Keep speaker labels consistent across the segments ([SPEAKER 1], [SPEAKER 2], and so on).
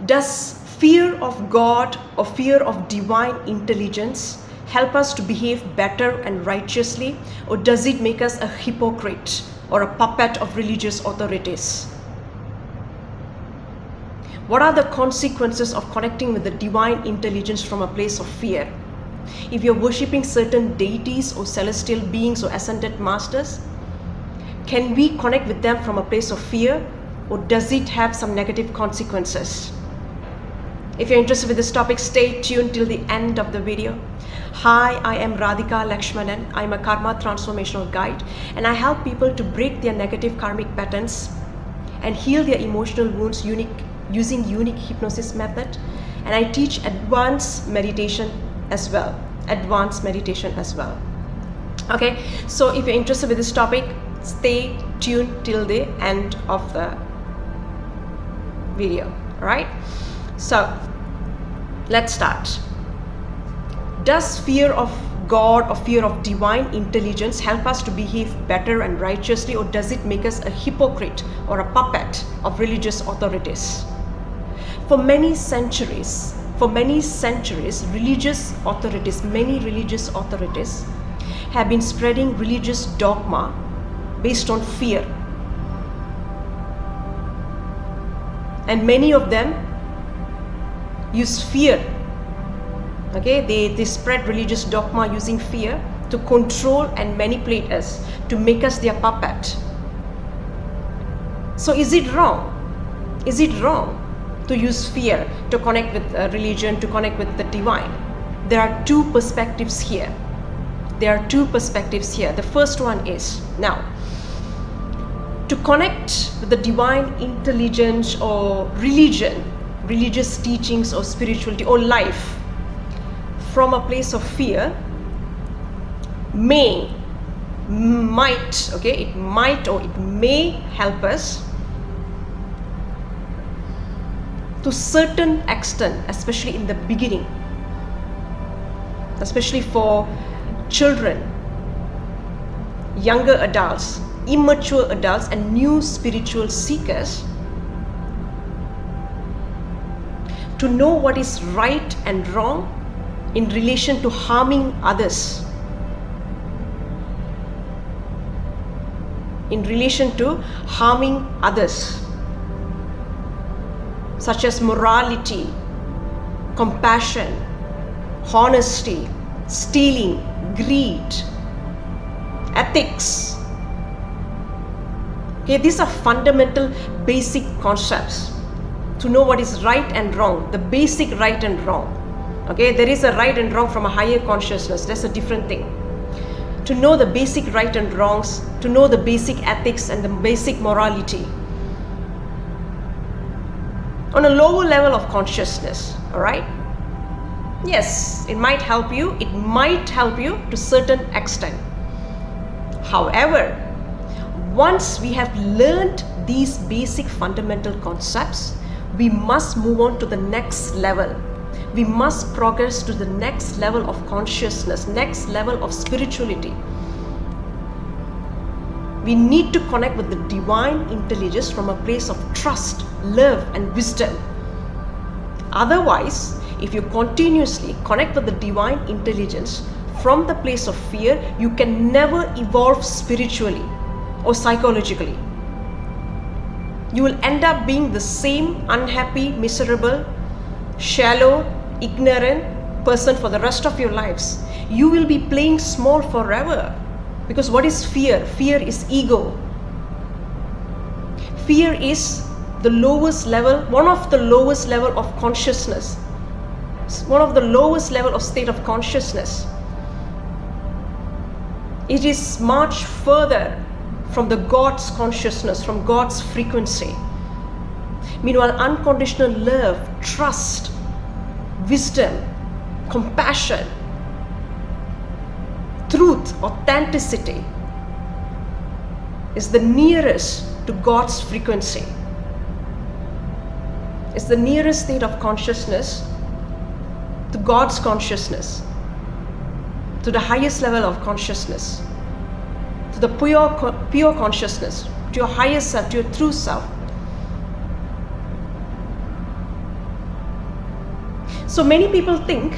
[SPEAKER 1] Does fear of God or fear of divine intelligence help us to behave better and righteously, or does it make us a hypocrite or a puppet of religious authorities? What are the consequences of connecting with the divine intelligence from a place of fear? If you're worshipping certain deities or celestial beings or ascended masters, can we connect with them from a place of fear, or does it have some negative consequences? If you're interested with this topic, stay tuned till the end of the video. Hi, I am Radhika Lakshmanan. I'm a karma transformational guide, and I help people to break their negative karmic patterns and heal their emotional wounds using unique hypnosis method. And I teach advanced meditation as well. Okay, so if you're interested with this topic, stay tuned till the end of the video. All right, so let's start. Does fear of God or fear of divine intelligence help us to behave better and righteously, or does it make us a hypocrite or a puppet of religious authorities? For many centuries, many religious authorities have been spreading religious dogma based on fear. And many of them use fear. Okay, they spread religious dogma using fear to control and manipulate us, to make us their puppet. So is it wrong? Is it wrong to use fear to connect with religion, to connect with the divine? There are two perspectives here. The first one is, now, to connect with the divine intelligence or religion, religious teachings or spirituality or life from a place of fear might or may help us to certain extent, especially in the beginning, especially for children, younger adults, immature adults, and new spiritual seekers, to know what is right and wrong in relation to harming others, such as morality, compassion, honesty, stealing, greed, ethics. Okay, these are fundamental, basic concepts to know what is right and wrong, the basic right and wrong. Okay, there is a right and wrong from a higher consciousness. That's a different thing. To know the basic right and wrongs, to know the basic ethics and the basic morality on a lower level of consciousness. All right. Yes, it might help you. It might help you to certain extent. However, once we have learned these basic fundamental concepts, we must move on to the next level. We must progress to the next level of consciousness, next level of spirituality. We need to connect with the divine intelligence from a place of trust, love, and wisdom. Otherwise, if you continuously connect with the divine intelligence from the place of fear, you can never evolve spiritually or psychologically. You will end up being the same unhappy, miserable, shallow, ignorant person for the rest of your lives. You will be playing small forever. Because what is fear? Fear is ego. Fear is the lowest level, one of the lowest level of consciousness, one of the lowest level of state of consciousness. It is much further from the God's consciousness, from God's frequency. Meanwhile, unconditional love, trust, wisdom, compassion, truth, authenticity is the nearest to God's frequency. It's the nearest state of consciousness to God's consciousness, to the highest level of consciousness, to the pure consciousness, to your higher self, to your true self. So many people think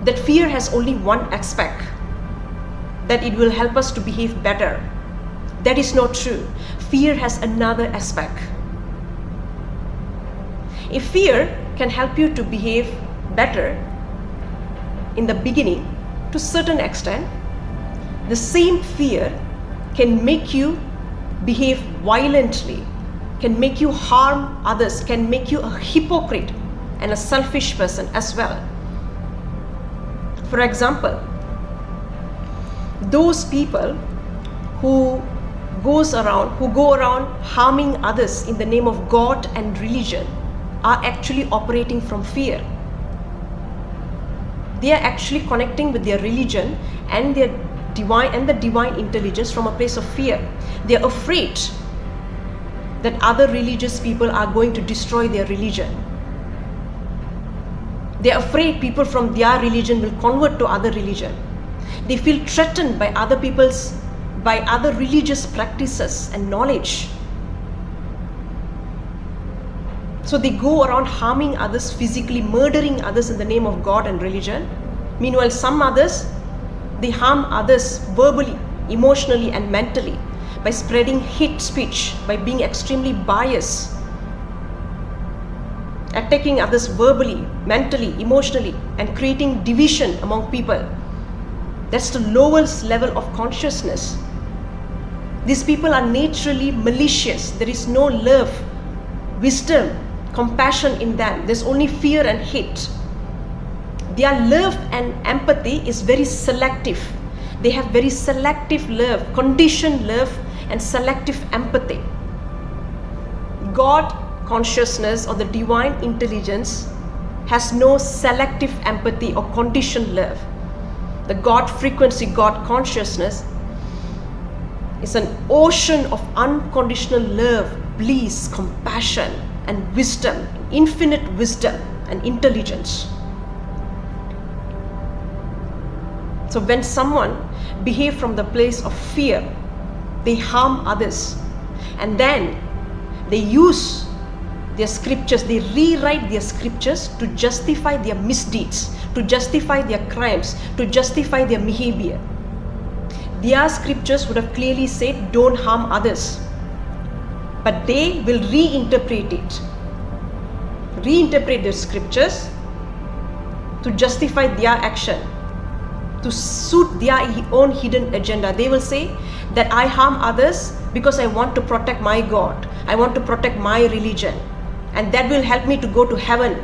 [SPEAKER 1] that fear has only one aspect, that it will help us to behave better. That is not true. Fear has another aspect. If fear can help you to behave better in the beginning to a certain extent, the same fear can make you behave violently, can make you harm others, can make you a hypocrite and a selfish person as well. For example, those people who go around harming others in the name of God and religion are actually operating from fear. They are actually connecting with their religion and the divine intelligence from a place of fear. They are afraid that other religious people are going to destroy their religion. They are afraid people from their religion will convert to other religion. They feel threatened by other religious practices and knowledge. So they go around harming others physically, murdering others in the name of God and religion. Meanwhile, some others, they harm others verbally, emotionally and mentally by spreading hate speech, by being extremely biased, attacking others verbally, mentally, emotionally, and creating division among people. That's the lowest level of consciousness. These people are naturally malicious. There is no love, wisdom, compassion in them. There's only fear and hate. Their love and empathy is very selective. They have very selective love, conditioned love, and selective empathy. God consciousness or the divine intelligence has no selective empathy or conditioned love. The God frequency, God consciousness is an ocean of unconditional love, bliss, compassion, and wisdom, infinite wisdom and intelligence. So when someone behaves from the place of fear, they harm others, and then they use their scriptures, they rewrite their scriptures to justify their misdeeds, to justify their crimes, to justify their behavior. Their scriptures would have clearly said, don't harm others. But they will reinterpret the scriptures to justify their action, to suit their own hidden agenda. They will say that I harm others because I want to protect my God, I want to protect my religion, and that will help me to go to heaven.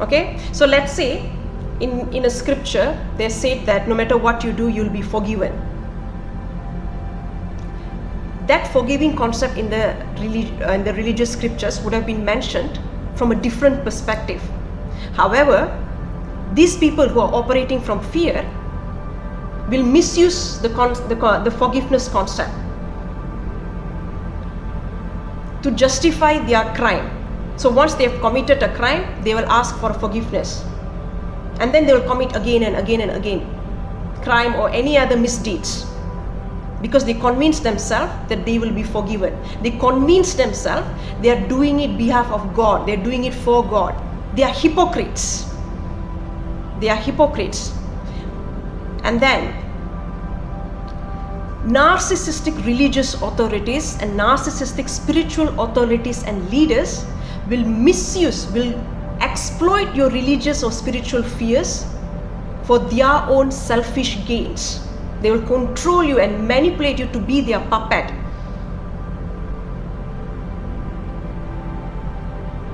[SPEAKER 1] Okay, so let's say in a scripture they said that no matter what you do, you'll be forgiven. That forgiving concept in the religious scriptures would have been mentioned from a different perspective. However, these people who are operating from fear will misuse the forgiveness concept to justify their crime. So once they have committed a crime, they will ask for forgiveness, and then they will commit again and again and again crime or any other misdeeds, because they convince themselves that they will be forgiven. They convince themselves they are doing it behalf of God, they are doing it for God. They are hypocrites. They are hypocrites. And then narcissistic religious authorities and narcissistic spiritual authorities and leaders will exploit your religious or spiritual fears for their own selfish gains. They will control you and manipulate you to be their puppet.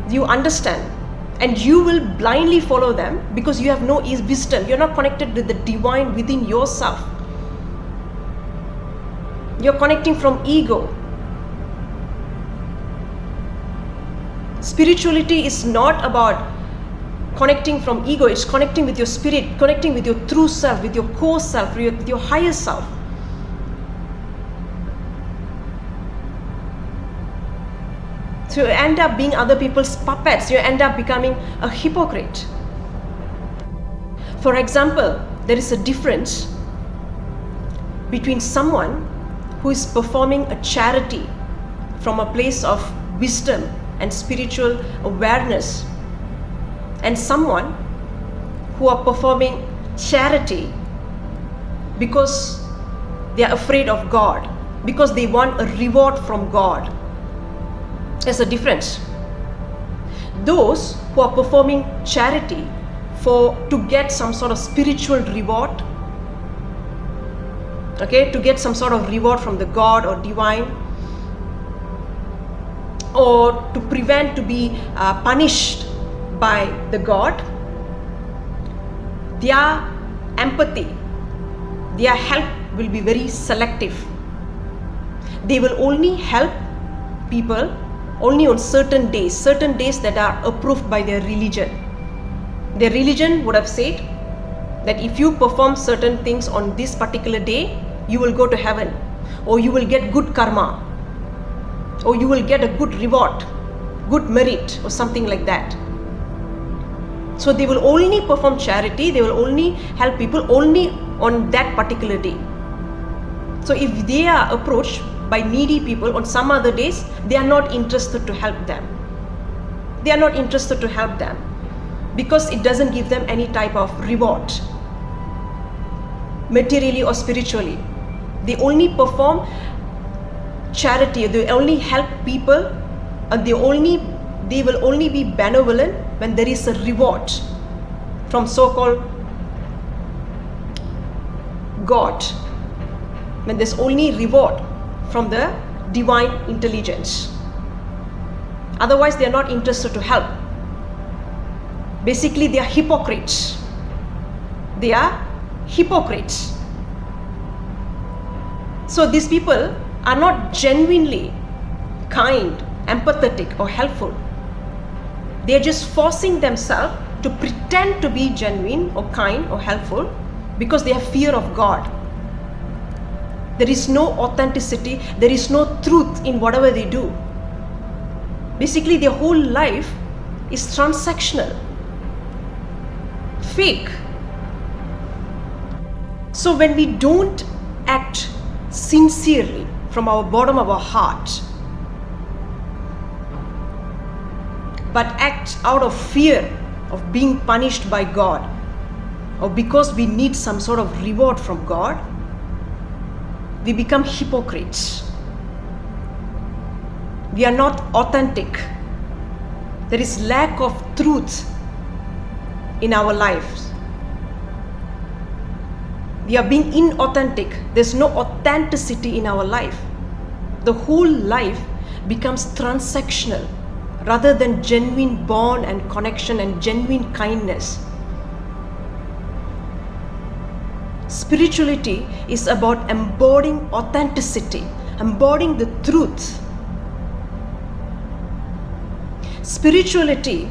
[SPEAKER 1] You understand? And you will blindly follow them because you have no wisdom. You're not connected with the divine within yourself. You're connecting from ego. Spirituality is not about connecting from ego, it's connecting with your spirit, connecting with your true self, with your core self, with your higher self. So you end up being other people's puppets, you end up becoming a hypocrite. For example, there is a difference between someone who is performing a charity from a place of wisdom and spiritual awareness, and someone who are performing charity because they are afraid of God, because they want a reward from God. There's a difference. Those who are performing charity to get some sort of spiritual reward, to get some sort of reward from the God or divine, or to prevent to be punished by the God, their empathy, their help will be very selective. They will only help people only on certain days that are approved by their religion. Their religion would have said that if you perform certain things on this particular day, you will go to heaven, or you will get good karma, or you will get a good reward, good merit, or something like that. So they will only perform charity, they will only help people only on that particular day. So if they are approached by needy people on some other days, they are not interested to help them. They are not interested to help them because it doesn't give them any type of reward, materially or spiritually. They only perform charity, they only help people, and they will only be benevolent when there is a reward from so-called God, when there's only reward from the divine intelligence. Otherwise, they are not interested to help. Basically, they are hypocrites. They are hypocrites. So these people are not genuinely kind, empathetic, or helpful. They are just forcing themselves to pretend to be genuine or kind or helpful because they have fear of God. There is no authenticity, there is no truth in whatever they do. Basically, their whole life is transactional, fake. So when we don't act sincerely from our bottom of our heart, but act out of fear of being punished by God, or because we need some sort of reward from God, we become hypocrites. We are not authentic. There is lack of truth in our lives. We are being inauthentic. There's no authenticity in our life. The whole life becomes transactional rather than genuine bond and connection and genuine kindness. Spirituality is about embodying authenticity, embodying the truth. Spirituality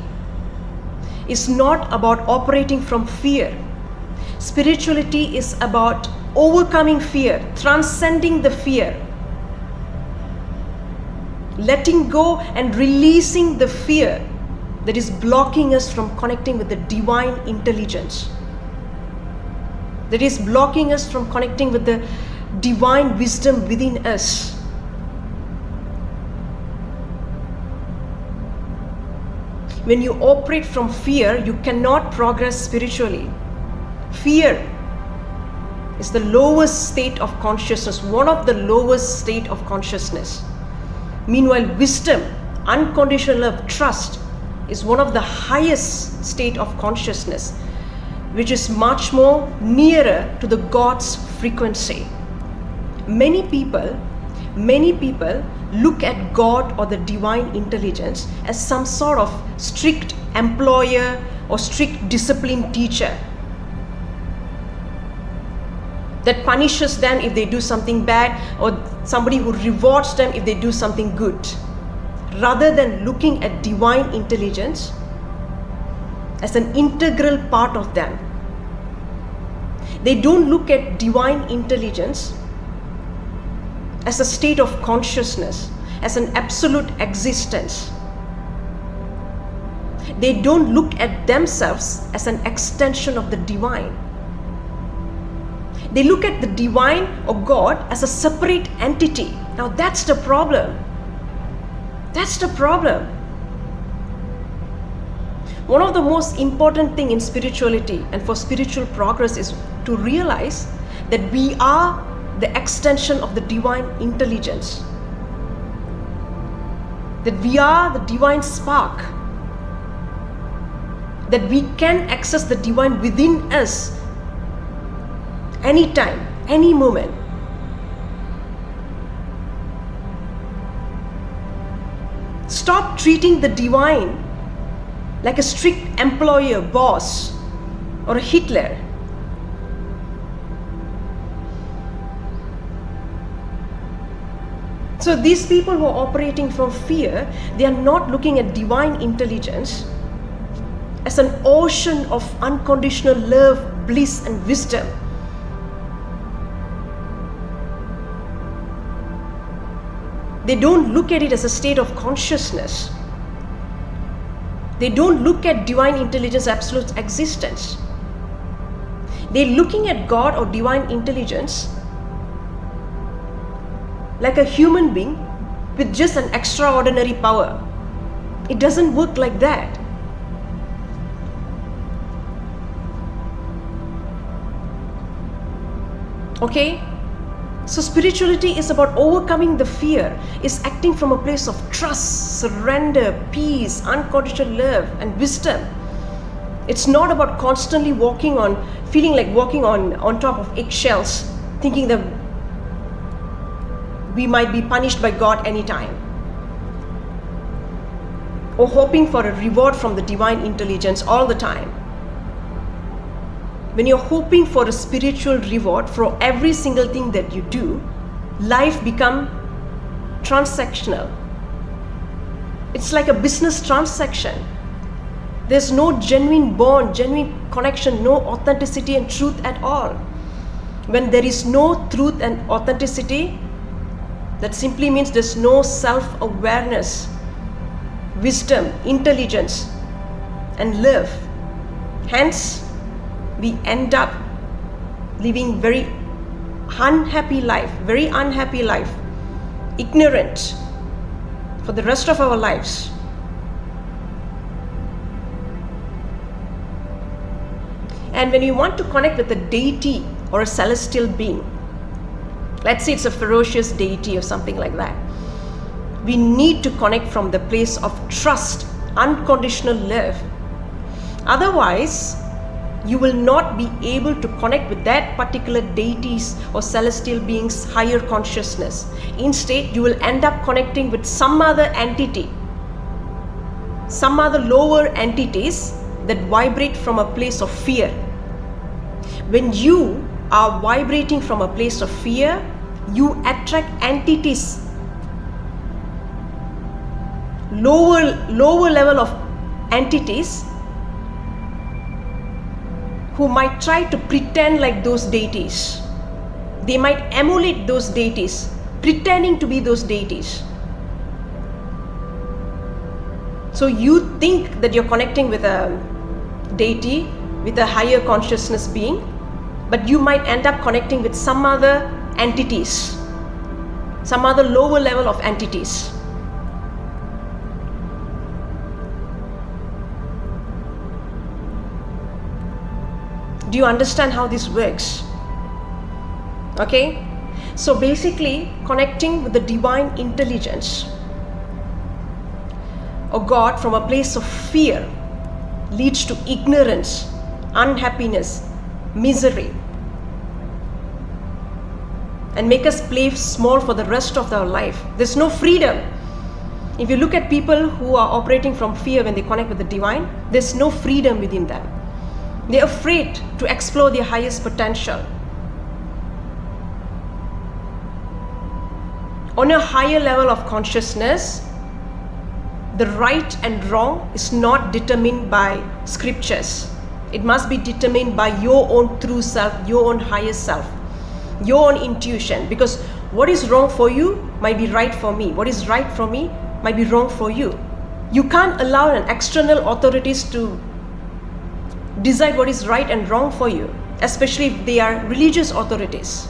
[SPEAKER 1] is not about operating from fear. Spirituality is about overcoming fear, transcending the fear, letting go and releasing the fear that is blocking us from connecting with the divine intelligence, that is blocking us from connecting with the divine wisdom within us. When you operate from fear, you cannot progress spiritually. Fear is the lowest state of consciousness, one of the lowest state of consciousness. Meanwhile, wisdom, unconditional love, trust is one of the highest state of consciousness, which is much more nearer to the God's frequency. Many people look at God or the divine intelligence as some sort of strict employer or strict discipline teacher that punishes them if they do something bad, or somebody who rewards them if they do something good, rather than looking at divine intelligence as an integral part of them. They don't look at divine intelligence as a state of consciousness, as an absolute existence. They don't look at themselves as an extension of the divine. They look at the divine or God as a separate entity. Now that's the problem. That's the problem. One of the most important thing in spirituality and for spiritual progress is to realize that we are the extension of the divine intelligence. That we are the divine spark. That we can access the divine within us anytime, any moment. Stop treating the divine like a strict employer, boss, or a Hitler. So these people who are operating from fear, they are not looking at divine intelligence as an ocean of unconditional love, bliss, and wisdom. They don't look at it as a state of consciousness. They don't look at divine intelligence, absolute existence. They're looking at God or divine intelligence like a human being with just an extraordinary power. It doesn't work like that. Okay? So spirituality is about overcoming the fear, is acting from a place of trust, surrender, peace, unconditional love, and wisdom. It's not about constantly feeling like walking on top of eggshells, thinking that we might be punished by God anytime, or hoping for a reward from the divine intelligence all the time. When you're hoping for a spiritual reward for every single thing that you do, life becomes transactional. It's like a business transaction. There's no genuine bond, genuine connection, no authenticity and truth at all. When there is no truth and authenticity, that simply means there's no self-awareness, wisdom, intelligence, and love. Hence, we end up living very unhappy life, ignorant for the rest of our lives. And when you want to connect with a deity or a celestial being, let's say it's a ferocious deity or something like that, we need to connect from the place of trust, unconditional love. Otherwise, you will not be able to connect with that particular deity's or celestial being's higher consciousness. Instead, you will end up connecting with some other entity, some other lower entities that vibrate from a place of fear. When you are vibrating from a place of fear, you attract entities, lower level of entities who might try to pretend like those deities. They might emulate those deities, pretending to be those deities. So you think that you're connecting with a deity, with a higher consciousness being, but you might end up connecting with some other entities, some other lower level of entities. Do you understand how this works? Okay? So basically, connecting with the divine intelligence or God from a place of fear leads to ignorance, unhappiness, misery, and make us play small for the rest of our life. There's no freedom. If you look at people who are operating from fear when they connect with the divine, there's no freedom within them. They're afraid to explore their highest potential. On a higher level of consciousness, the right and wrong is not determined by scriptures. It must be determined by your own true self, your own higher self, your own intuition. Because what is wrong for you might be right for me. What is right for me might be wrong for you. You can't allow an external authorities to decide what is right and wrong for you, especially if they are religious authorities.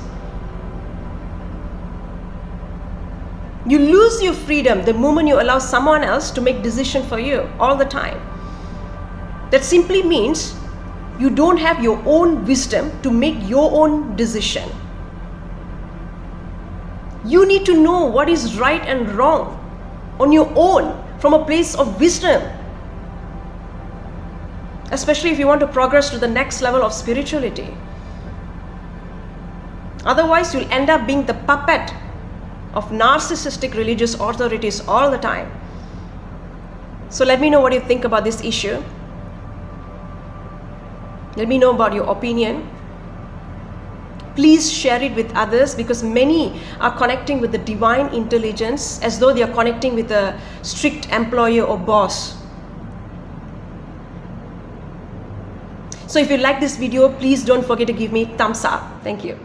[SPEAKER 1] You lose your freedom the moment you allow someone else to make decision for you all the time. That simply means you don't have your own wisdom to make your own decision. You need to know what is right and wrong on your own from a place of wisdom. Especially if you want to progress to the next level of spirituality. Otherwise, you'll end up being the puppet of narcissistic religious authorities all the time. So let me know what you think about this issue. Let me know about your opinion. Please share it with others, because many are connecting with the divine intelligence as though they are connecting with a strict employer or boss. So if you like this video, please don't forget to give me thumbs up. Thank you.